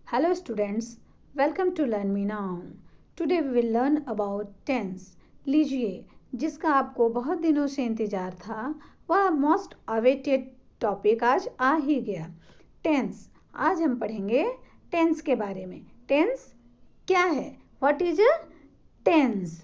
Hello students, welcome to Learn Me Now. Today we will learn about tense. लीजिए, जिसका आपको बहुत दिनों से इंतजार था वह मोस्ट अवेटेड टॉपिक आज आ ही गया, टेंस। आज हम पढ़ेंगे टेंस के बारे में। टेंस क्या है? What is a tense?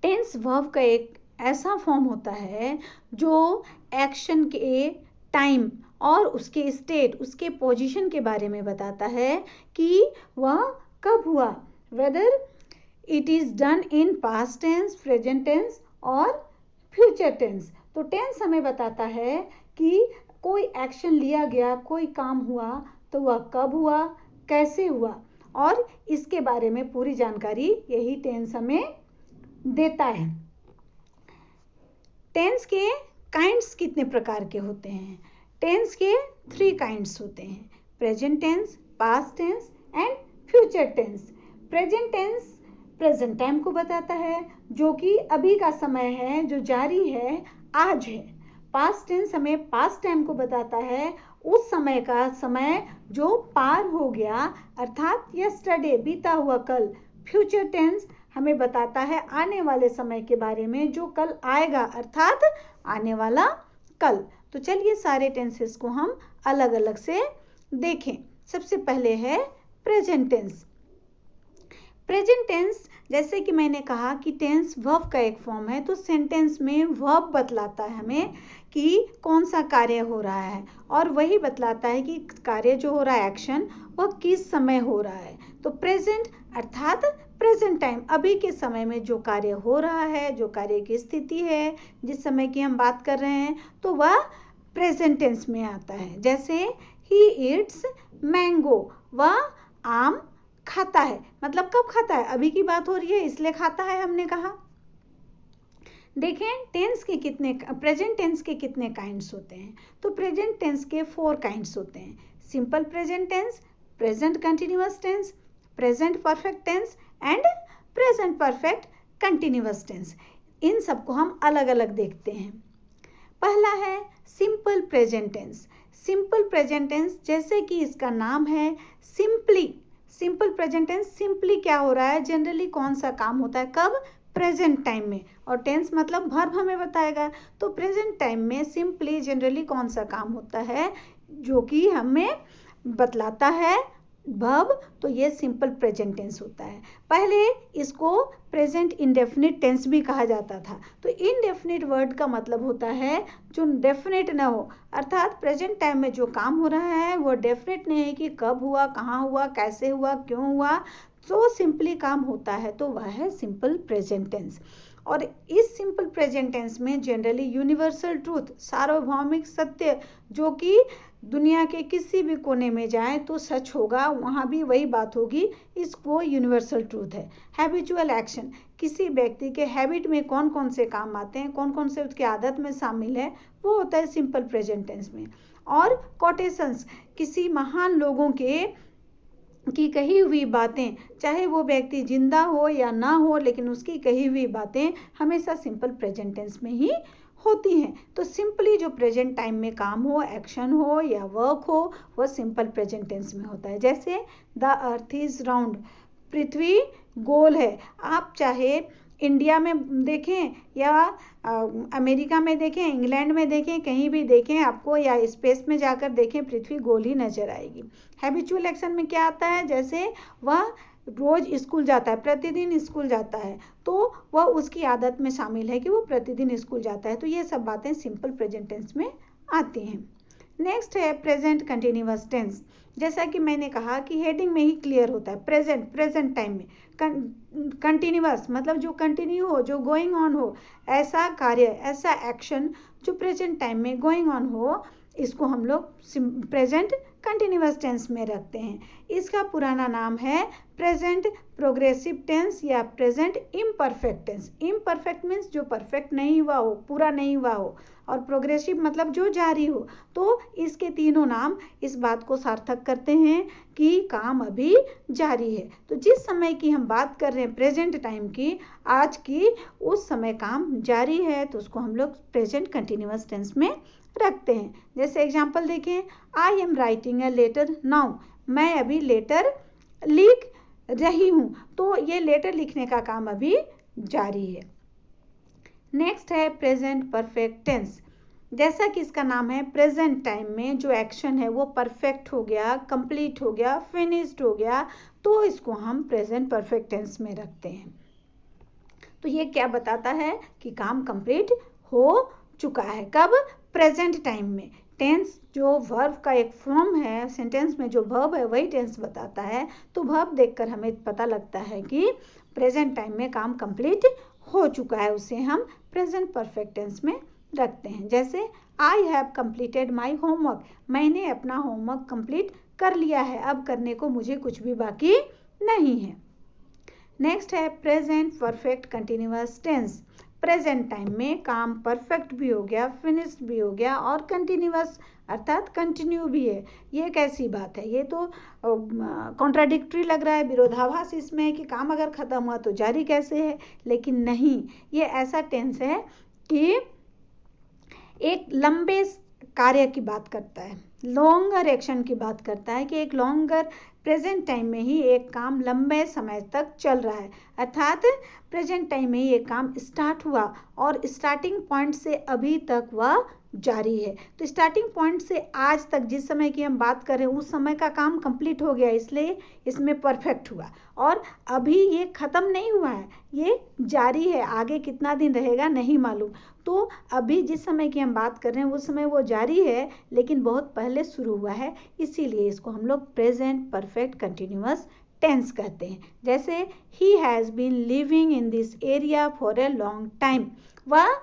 Tense verb का एक ऐसा फॉर्म होता है जो एक्शन के टाइम और उसके स्टेट, उसके पोजीशन के बारे में बताता है कि वह कब हुआ, whether it is done in past tense, present tense और फ्यूचर टेंस। तो टेंस हमें बताता है कि कोई एक्शन लिया गया, कोई काम हुआ तो वह कब हुआ, कैसे हुआ, और इसके बारे में पूरी जानकारी यही टेंस हमें देता है। टेंस के काइंड्स कितने प्रकार के होते हैं? टेंस के 3 काइंड्स होते हैं, present tense, past tense and future tense. Present tense present time को बताता है, जो कि अभी का समय है, जो जारी है, आज है। पास्ट टेंस हमें पास्ट टाइम को बताता है, उस समय का समय जो पार हो गया, अर्थात यस्टरडे, बीता हुआ कल। फ्यूचर टेंस हमें बताता है आने वाले समय के बारे में, जो कल आएगा, अर्थात आने वाला कल। तो चलिए सारे टेंसेस को हम अलग अलग से देखें। सबसे पहले है प्रेजेंट टेंस। प्रेजेंट टेंस, जैसे कि मैंने कहा कि टेंस वर्ब का एक फॉर्म है, तो सेंटेंस में वर्ब बतलाता है हमें कि कौन सा कार्य हो रहा है, और वही बतलाता है कि कार्य जो हो रहा है, एक्शन, वह किस समय हो रहा है। तो प्रेजेंट अर्थात प्रेजेंट टाइम, अभी के समय में जो कार्य हो रहा है, जो कार्य की स्थिति है, जिस समय की हम बात कर रहे हैं, तो वह प्रेजेंट टेंस में आता है। जैसे ही ईट्स मैंगो, वह आम खाता है। मतलब कब खाता है? अभी की बात हो रही है, इसलिए खाता है हमने कहा। देखें टेंस के कितने, प्रेजेंट टेंस के कितने काइंड्स होते हैं? तो प्रेजेंट टेंस के 4 काइंड्स होते हैं, simple present tense, present continuous tense, present perfect tense and present perfect continuous tense. इन सबको हम अलग अलग देखते हैं। पहला है simple present tense. Simple present tense, जैसे कि इसका नाम है simply. Simple present tense, simply क्या हो रहा है, जनरली कौन सा काम होता है, कब? प्रेजेंट टाइम में। और टेंस मतलब वर्ब हमें बताएगा, तो प्रेजेंट टाइम में सिंपली जनरली कौन सा काम होता है जो कि हमें बतलाता है वर्ब, तो ये सिंपल प्रेजेंट टेंस होता है। पहले इसको प्रेजेंट इंडेफिनिट टेंस भी कहा जाता था। तो इनडेफिनिट वर्ड का मतलब होता है जो डेफिनेट न हो, अर्थात प्रेजेंट टाइम में जो काम हो रहा है वो डेफिनेट नहीं है कि कब हुआ, कहाँ हुआ, कैसे हुआ, क्यों हुआ, तो सिंपली काम होता है, तो वह है सिंपल प्रेजेंट टेंस। और इस सिंपल प्रेजेंट टेंस में जनरली यूनिवर्सल ट्रूथ, सार्वभौमिक सत्य, जो कि दुनिया के किसी भी कोने में जाए तो सच होगा, वहाँ भी वही बात होगी, इसको यूनिवर्सल ट्रूथ है। हैबिचुअल एक्शन, किसी व्यक्ति के हैबिट में कौन कौन से काम आते हैं, कौन कौन से उसकी आदत में शामिल है, वो होता है सिंपल प्रेजेंट टेंस में। और कोटेशंस, किसी महान लोगों के की कही हुई बातें, चाहे वो व्यक्ति जिंदा हो या ना हो, लेकिन उसकी कही हुई बातें हमेशा सिंपल प्रेजेंट टेंस में ही होती हैं। तो सिंपली जो प्रेजेंट टाइम में काम हो, एक्शन हो या वर्क हो, वह सिंपल प्रेजेंट टेंस में होता है। जैसे द अर्थ इज राउंड, पृथ्वी गोल है। आप चाहे इंडिया में देखें या अमेरिका में देखें, इंग्लैंड में देखें, कहीं भी देखें आपको, या स्पेस में जाकर देखें, पृथ्वी गोल ही नजर आएगी। हैबिचुअल एक्शन में क्या आता है? जैसे वह रोज स्कूल जाता है, प्रतिदिन स्कूल जाता है, तो वह उसकी आदत में शामिल है कि वो प्रतिदिन स्कूल जाता है। तो ये सब बातें सिंपल प्रेजेंट टेंस में आती हैं। नेक्स्ट है प्रेजेंट कंटिन्यूअस टेंस। जैसा कि मैंने कहा कि हेडिंग में ही क्लियर होता है, प्रेजेंट, प्रेजेंट टाइम में। कंटिन्यूअस मतलब जो कंटिन्यू हो, जो गोइंग ऑन हो, ऐसा कार्य, ऐसा एक्शन जो प्रेजेंट टाइम में गोइंग ऑन हो, इसको हम लोग प्रेजेंट कंटिन्यूअस टेंस में रखते हैं। इसका पुराना नाम है प्रेजेंट प्रोग्रेसिव टेंस या present imperfect tense. Imperfect means जो परफेक्ट नहीं हुआ हो, पूरा नहीं हुआ हो, और प्रोग्रेसिव मतलब जो जारी हो। तो इसके तीनों नाम इस बात को सार्थक करते हैं कि काम अभी जारी है। तो जिस समय की हम बात कर रहे हैं प्रेजेंट टाइम की, आज की, उस समय काम जारी है, तो उसको हम लोग प्रेजेंट कंटिन्यूअस टेंस में रखते हैं। जैसे एग्जाम्पल देखें, I am writing a letter now, मैं अभी लेटर लिख रही हूँ। तो ये लेटर लिखने का काम अभी जारी है। नेक्स्ट है प्रेजेंट परफेक्ट टेंस। जैसा कि इसका नाम है, प्रेजेंट टाइम में जो एक्शन है वो परफेक्ट हो गया, कंप्लीट हो गया, फिनिश्ड हो गया, तो इसको हम प्रेजेंट परफेक्ट टेंस में रखते हैं। तो ये क्या बताता है कि काम कंप्लीट हो चुका है। कब? प्रेजेंट टाइम में। टेंस जो वर्ब का एक फॉर्म है, सेंटेंस में जो वर्ब है वही टेंस बताता है। तो वर्ब देखकर हमें पता लगता है कि प्रेजेंट टाइम में काम कंप्लीट हो चुका है, उसे हम प्रेजेंट परफेक्ट टेंस में रखते हैं। जैसे I have completed my homework, मैंने अपना होमवर्क कंप्लीट कर लिया है, अब करने को मुझे कुछ भी बाकी नहीं है। नेक्स्ट है present perfect continuous tense. Present time में काम परफेक्ट भी हो गया, फिनिश्ड भी हो गया और कंटिन्यूअस अर्थात कंटिन्यू भी है। ये कैसी बात है? ये तो कॉन्ट्राडिक्टरी लग रहा है, विरोधाभास इसमें है कि काम अगर खत्म हुआ तो जारी कैसे है? लेकिन नहीं, ये ऐसा टेंस है कि एक लंबे कार्य की बात करता है, लॉन्गर एक्शन की बात करता है कि एक लॉन्गर प्रेजेंट टाइम में ही एक काम लंबे समय तक चल रहा है, अर्थात प्रेजेंट टाइम में ही एक काम स्टार्ट हुआ और स्टार्टिंग पॉइंट से अभी तक वह जारी है। तो स्टार्टिंग पॉइंट से आज तक जिस समय की हम बात कर रहे हैं उस समय का काम कंप्लीट हो गया, इसलिए इसमें परफेक्ट हुआ। और अभी ये खत्म नहीं हुआ है, ये जारी है, आगे कितना दिन रहेगा नहीं मालूम। तो अभी जिस समय की हम बात कर रहे हैं उस समय वो जारी है, लेकिन बहुत पहले शुरू हुआ है, इसीलिए इसको हम लोग प्रेजेंट परफेक्ट कंटिन्यूअस टेंस कहते हैं। जैसे he has been living in this area for a long time, वह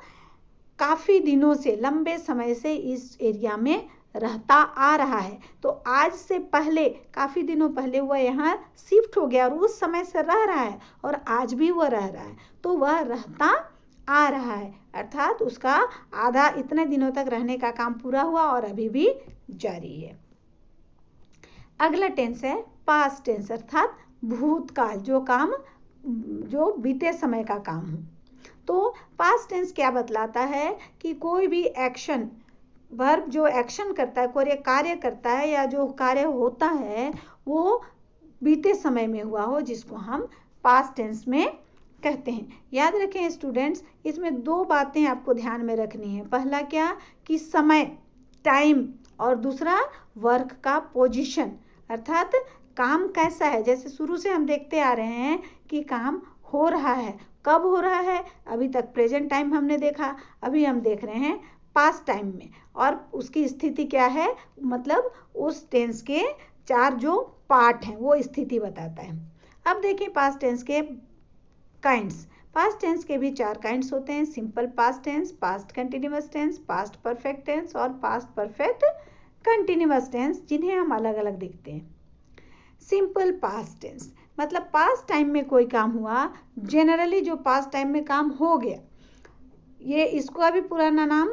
काफी दिनों से, लंबे समय से इस एरिया में रहता आ रहा है। तो आज से पहले, काफी दिनों पहले वह यहाँ शिफ्ट हो गया और उस समय से रह रहा है और आज भी वह रह रहा है, तो वह रहता आ रहा है, अर्थात उसका आधा इतने दिनों तक रहने का काम पूरा हुआ और अभी भी जारी है। अगला टेंस है पास्ट टेंस, अर्थात भूतकाल, जो काम जो बीते समय का काम हो। तो पास्ट टेंस क्या बतलाता है कि कोई भी एक्शन, वर्ब जो एक्शन करता है, कोई कार्य करता है या जो कार्य होता है वो बीते समय में हुआ हो, जिसको हम पास्ट टेंस में कहते हैं। याद रखें स्टूडेंट्स, इसमें दो बातें आपको ध्यान में रखनी है। पहला क्या कि समय, टाइम, और दूसरा वर्क का पोजीशन, अर्थात काम कैसा है। जैसे शुरू से हम देखते आ रहे हैं कि काम हो रहा है, कब हो रहा है? अभी तक प्रेजेंट टाइम हमने देखा, अभी हम देख रहे हैं पास्ट टाइम में, और उसकी स्थिति क्या है, मतलब उस टेंस के चार जो पार्ट हैं वो स्थिति बताता है। अब देखिए पास्ट टेंस के काइंड्स। पास्ट टेंस के भी चार काइंड्स होते हैं, simple past tense, past continuous tense, past perfect tense और पास्ट परफेक्ट कंटिन्यूअस टेंस, जिन्हें हम अलग अलग देखते हैं। सिंपल पास्ट टेंस मतलब पास्ट टाइम में कोई काम हुआ, जनरली जो पास्ट टाइम में काम हो गया, ये इसका भी पुराना नाम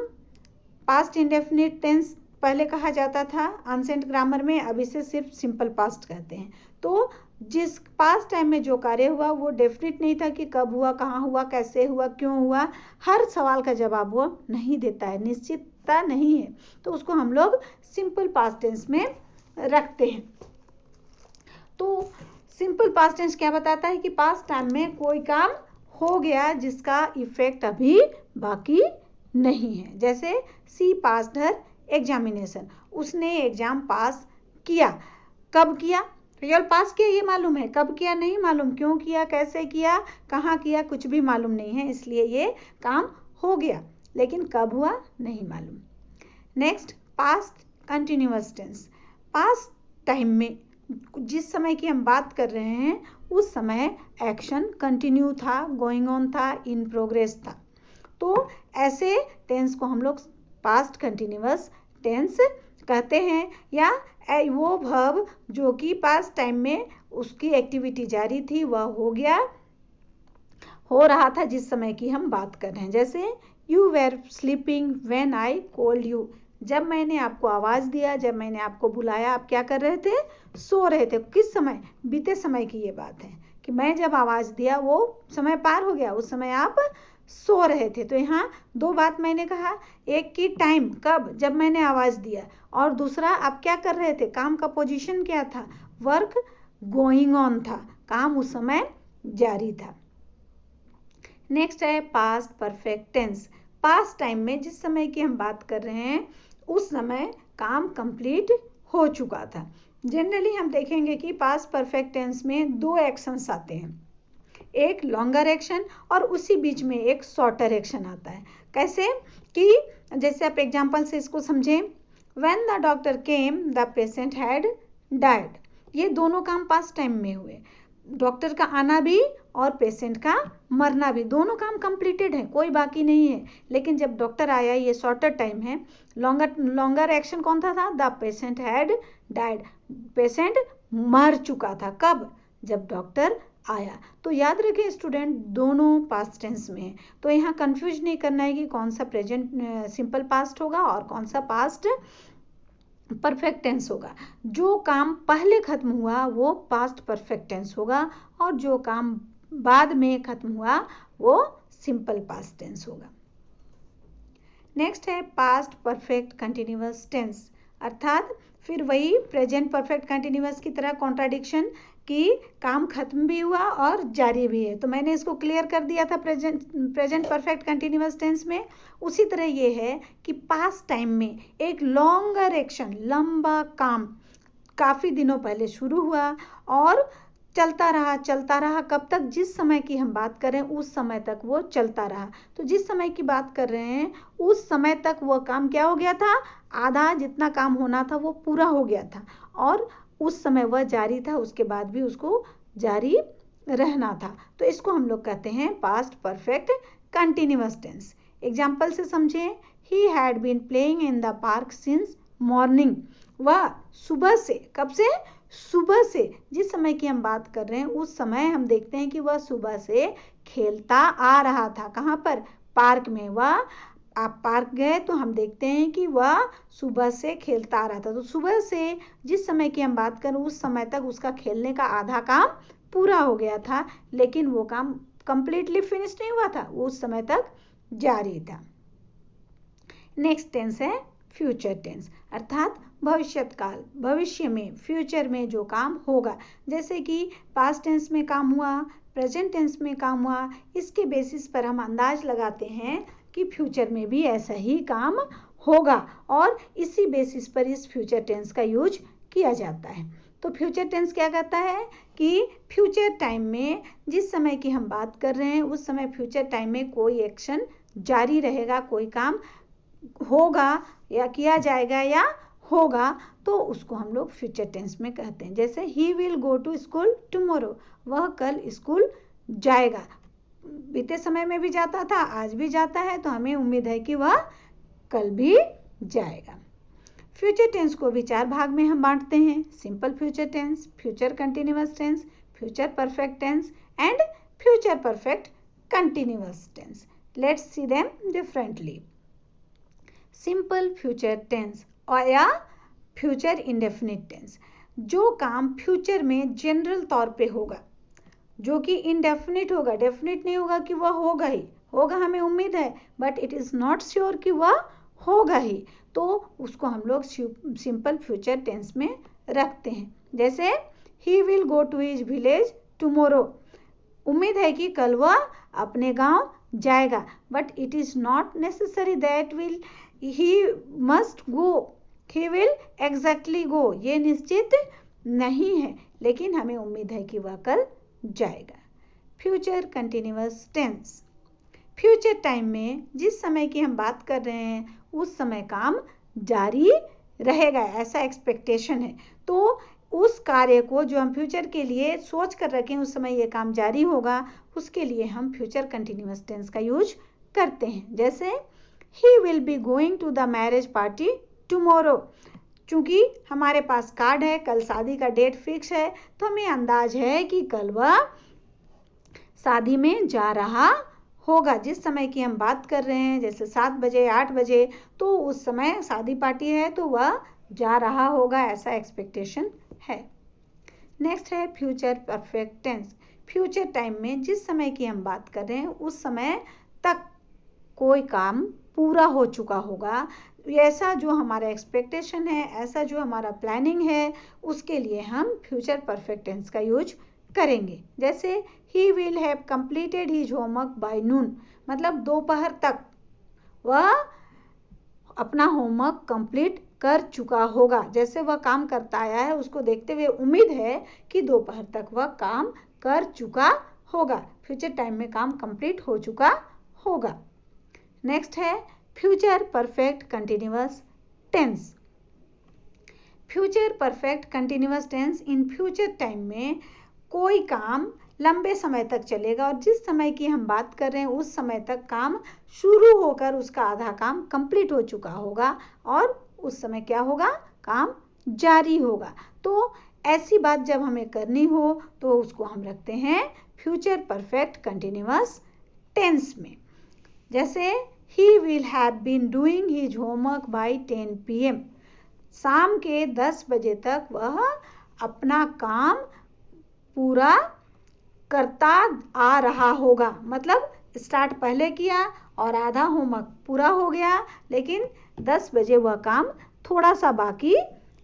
पास्ट इंडेफिनिट टेंस पहले कहा जाता था अनसेंट ग्रामर में, अब इसे सिर्फ सिंपल पास्ट कहते हैं। तो जिस पास्ट टाइम में जो कार्य हुआ वो डेफिनेट नहीं था कि कब हुआ, कहाँ हुआ, कैसे हुआ, क्यों हुआ, हर सवाल का जवाब वो नहीं देता है, निश्चितता नहीं है, तो उसको हम लोग सिंपल पास्ट टेंस में रखते हैं। तो सिंपल पास्ट टेंस क्या बताता है कि पास्ट टाइम में कोई काम हो गया जिसका इफेक्ट अभी बाकी नहीं है। जैसे सी पास्ड हर एग्जामिनेशन, उसने एग्जाम पास किया। कब किया? रियल पास किया ये मालूम है, कब किया नहीं मालूम, क्यों किया, कैसे किया, कहाँ किया, कुछ भी मालूम नहीं है, इसलिए ये काम हो गया, लेकिन कब हुआ नहीं मालूम। Next past continuous tense, past time में जिस समय की हम बात कर रहे हैं उस समय एक्शन कंटिन्यू था, गोइंग ऑन था, इन प्रोग्रेस था, तो ऐसे टेंस को हम लोग पास्ट कंटिन्यूअस टेंस कहते हैं। या वो वर्ब जो कि पास्ट टाइम में उसकी एक्टिविटी जारी थी, वह हो रहा था जिस समय की हम बात कर रहे हैं। जैसे you were sleeping when I called you, जब मैंने आपको आवाज दिया, जब मैंने आपको बुलाया, आप क्या कर रहे थे? सो रहे थे। किस समय? बीते समय की ये बात है कि मैं जब आवाज दिया वो समय पार हो गया, उस समय आप सो रहे थे। तो यहाँ दो बात मैंने कहा, एक की टाइम कब, जब मैंने आवाज़ दिया, और दूसरा आप क्या कर रहे थे, काम का पोजीशन क्या था, वर्क गोइंग ऑन था, काम उस समय जारी था। नेक्स्ट है past perfect tense. Past time में जिस समय की हम बात कर रहे हैं उस समय काम कंप्लीट हो चुका था। जनरली हम देखेंगे कि पास्ट परफेक्ट टेंस में दो एक्शंस आते हैं, एक लॉन्गर एक्शन और उसी बीच में एक शॉर्टर एक्शन आता है। कैसे कि जैसे आप एग्जांपल से इसको समझें, when the doctor came the patient had died. ये दोनों काम पास्ट टाइम में हुए, डॉक्टर का आना भी और पेशेंट का मरना भी, दोनों काम कंप्लीटेड है, कोई बाकी नहीं है। लेकिन जब डॉक्टर आया ये शॉर्टर टाइम है। लॉन्गर एक्शन कौन था, the patient had died, patient मर चुका था, कब, जब डॉक्टर आया। तो याद रखें स्टूडेंट, दोनों पास्ट टेंस में है। तो यहाँ कंफ्यूज नहीं करना है कि कौन सा प्रेजेंट सिंपल पास्ट होगा और कौन सा पास्ट परफेक्ट टेंस होगा। जो काम पहले खत्म हुआ वो पास्ट परफेक्ट टेंस होगा और जो काम बाद में खत्म हुआ वो सिंपल पास्ट टेंस होगा। नेक्स्ट है पास्ट परफेक्ट कंटिन्यूअस टेंस, अर्थात फिर वही प्रेजेंट परफेक्ट कंटिन्यूअस की तरह कॉन्ट्राडिक्शन कि काम खत्म भी हुआ और जारी भी है। तो मैंने इसको क्लियर कर दिया था प्रेजेंट परफेक्ट कंटिन्यूअस टेंस में। उसी तरह ये है कि पास्ट टाइम में एक लॉन्गर एक्शन, लंबा काम काफ़ी दिनों पहले शुरू हुआ और चलता रहा, कब तक, जिस समय की हम बात कर रहे हैं उस समय तक वो चलता रहा। तो जिस समय की बात कर रहे हैं उस समय तक वो काम क्या हो गया था, आधा जितना काम होना था वो पूरा हो गया था और उस समय वह जारी था, उसके बाद भी उसको जारी रहना था। तो इसको हम लोग कहते हैं past perfect continuous tense. Example से समझें, he had been playing in the park since morning. वह सुबह से, कब से, सुबह से, जिस समय की हम बात कर रहे हैं उस समय हम देखते हैं कि वह सुबह से खेलता आ रहा था। कहाँ पर, पार्क में। वह, आप पार्क गए तो हम देखते हैं कि वह सुबह से खेलता आ रहा था। तो सुबह से जिस समय की हम बात करें उस समय तक उसका खेलने का आधा काम पूरा हो गया था, लेकिन वो काम कंप्लीटली फिनिश नहीं हुआ था, वो उस समय तक जारी था। नेक्स्ट टेंस है फ्यूचर टेंस, अर्थात भविष्यत काल, भविष्य में, फ्यूचर में जो काम होगा। जैसे कि पास्ट टेंस में काम हुआ, प्रेजेंट टेंस में काम हुआ, इसके बेसिस पर हम अंदाज लगाते हैं कि फ्यूचर में भी ऐसा ही काम होगा और इसी बेसिस पर इस फ्यूचर टेंस का यूज किया जाता है। तो फ्यूचर टेंस क्या कहता है कि फ्यूचर टाइम में जिस समय की हम बात कर रहे हैं उस समय फ्यूचर टाइम में कोई एक्शन जारी रहेगा, कोई काम होगा या किया जाएगा या होगा, तो उसको हम लोग फ्यूचर टेंस में कहते हैं। जैसे he will go to school tomorrow, वह कल स्कूल जाएगा। बीते समय में भी जाता था, आज भी जाता है, तो हमें उम्मीद है कि वह कल भी जाएगा। फ्यूचर टेंस को भी चार भाग में हम बांटते हैं, simple future tense, future continuous tense, future perfect tense and future perfect continuous tense. Let's see them differently. Simple future tense और या फ्यूचर इंडेफिनिट टेंस, जो काम फ्यूचर में जनरल तौर पे होगा, जो कि इनडेफिनिट होगा, डेफिनिट नहीं होगा कि वह होगा ही, होगा हमें उम्मीद है but it is not sure कि वह होगा ही, तो उसको हम लोग सिंपल फ्यूचर टेंस में रखते हैं। जैसे he will go to his village tomorrow, उम्मीद है कि कल वह अपने गांव जाएगा, but it is not necessary that will he must go, he will exactly go, ये निश्चित नहीं है, लेकिन हमें उम्मीद है कि वह कल जाएगा। Future continuous tense, future time में जिस समय की हम बात कर रहे हैं उस समय काम जारी रहेगा, ऐसा एक्सपेक्टेशन है। तो उस कार्य को जो हम फ्यूचर के लिए सोच कर रखें उस समय ये काम जारी होगा, उसके लिए हम फ्यूचर कंटिन्यूअस टेंस का यूज करते हैं। जैसे he will be going to the marriage party tomorrow, चूंकि हमारे पास कार्ड है, कल शादी का डेट फिक्स है, तो हमें अंदाज है कि कल वह शादी में जा रहा होगा। जिस समय की हम बात कर रहे हैं जैसे 7 बजे 8 बजे, तो उस समय शादी पार्टी है तो वह जा रहा होगा, ऐसा एक्सपेक्टेशन है। नेक्स्ट है future perfect tense, future time में जिस समय की हम बात कर रहे हैं उस समय तक कोई काम पूरा हो चुका होगा, ऐसा जो हमारा एक्सपेक्टेशन है, ऐसा जो हमारा प्लानिंग है, उसके लिए हम फ्यूचर परफेक्ट टेंस का यूज करेंगे। जैसे he will have completed his homework by noon, मतलब दोपहर तक वह अपना होमवर्क कंप्लीट कर चुका होगा। जैसे वह काम करता आया है, उसको देखते हुए उम्मीद है कि दोपहर तक वह काम कर चुका होगा, फ्यूचर टाइम में काम कंप्लीट हो चुका होगा। नेक्स्ट है future perfect continuous tense. Future perfect continuous tense in future time में कोई काम लंबे समय तक चलेगा, और जिस समय की हम बात कर रहे हैं उस समय तक काम शुरू होकर उसका आधा काम कंप्लीट हो चुका होगा, और उस समय क्या होगा, काम जारी होगा। तो ऐसी बात जब हमें करनी हो तो उसको हम रखते हैं फ्यूचर परफेक्ट कंटिन्यूअस टेंस में। जैसे he will have been doing his homework by 10 PM, शाम के 10 बजे तक वह अपना काम पूरा करता आ रहा होगा। मतलब स्टार्ट पहले किया और आधा होमवर्क पूरा हो गया, लेकिन 10 बजे वह काम थोड़ा सा बाकी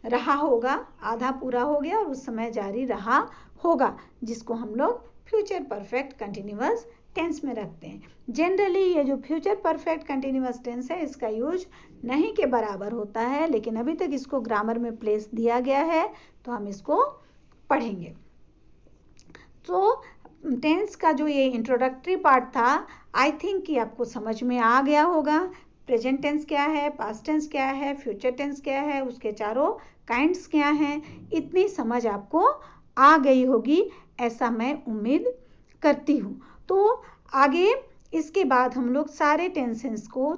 रहा होगा, आधा पूरा हो गया और उस समय जारी रहा होगा, जिसको हम लोग फ्यूचर परफेक्ट कंटिन्यूअस टेंस में रखते हैं। जनरली ये जो फ्यूचर परफेक्ट कंटिन्यूअस टेंस है, इसका यूज नहीं के बराबर होता है, लेकिन अभी तक इसको ग्रामर में प्लेस दिया गया है, तो हम इसको पढ़ेंगे। तो टेंस का जो ये इंट्रोडक्टरी पार्ट था, आई थिंक कि आपको समझ में आ गया होगा। प्रेजेंट टेंस क्या है, पास्ट टेंस क्या है, फ्यूचर टेंस क्या है, उसके चारों काइंड्स क्या हैं, इतनी समझ आपको आ गई होगी, ऐसा मैं उम्मीद करती हूँ। तो आगे इसके बाद हम लोग सारे टेंसेस को,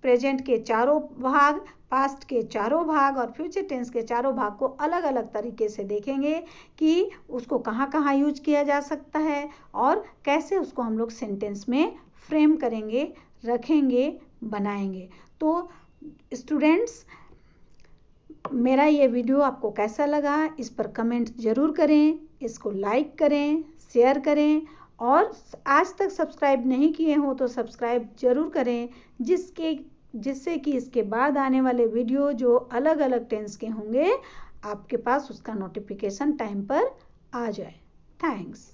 प्रेजेंट के चारों भाग, पास्ट के चारों भाग और फ्यूचर टेंस के चारों भाग को अलग अलग तरीके से देखेंगे कि उसको कहाँ कहाँ यूज किया जा सकता है और कैसे उसको हम लोग सेंटेंस में फ्रेम करेंगे, रखेंगे, बनाएंगे। तो स्टूडेंट्स, मेरा ये वीडियो आपको कैसा लगा, इस पर कमेंट जरूर करें, इसको लाइक करें, शेयर करें, और आज तक सब्सक्राइब नहीं किए हो तो सब्सक्राइब जरूर करें, जिससे कि इसके बाद आने वाले वीडियो जो अलग अलग टेंस के होंगे, आपके पास उसका नोटिफिकेशन टाइम पर आ जाए। थैंक्स।